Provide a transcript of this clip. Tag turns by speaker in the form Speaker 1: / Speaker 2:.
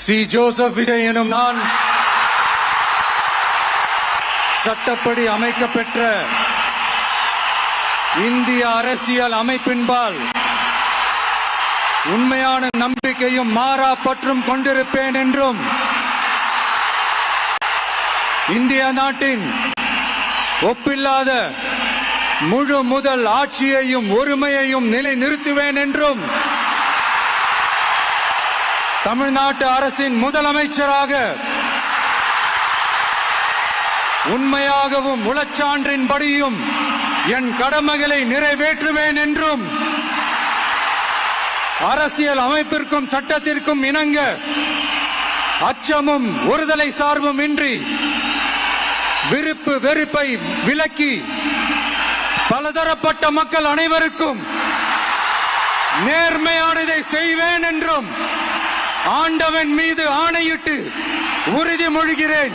Speaker 1: C. Joseph Vijay எனும் நான் சட்டப்படி அமைக்கப்பெற்ற இந்திய அரசியல் அமைப்பின்பால் உண்மையான நம்பிக்கையும் மாறா பற்றும் கொண்டிருப்பேன் என்றும் இந்திய நாட்டின் ஒப்பில்லாத முழு முதல் ஆட்சியையும் ஒருமையையும் நிலைநிறுத்துவேன் என்றும் தமிழ்நாட்டு அரசின் முதலமைச்சராக உண்மையாகவும் உளச்சான்றின்படியும் என் கடமைகளை நிறைவேற்றுவேன் என்றும் அரசியல் அமைப்பிற்கும் சட்டத்திற்கும் இணங்க அச்சமும் ஒருதலை சார்பும் இன்றி விருப்பு வெறுப்பை விலக்கி பலதரப்பட்ட மக்கள் அனைவருக்கும் நேர்மையானதை செய்வேன் என்றும் ஆண்டவன் மீது ஆணையிட்டு உறுதிமொழிகிறேன்.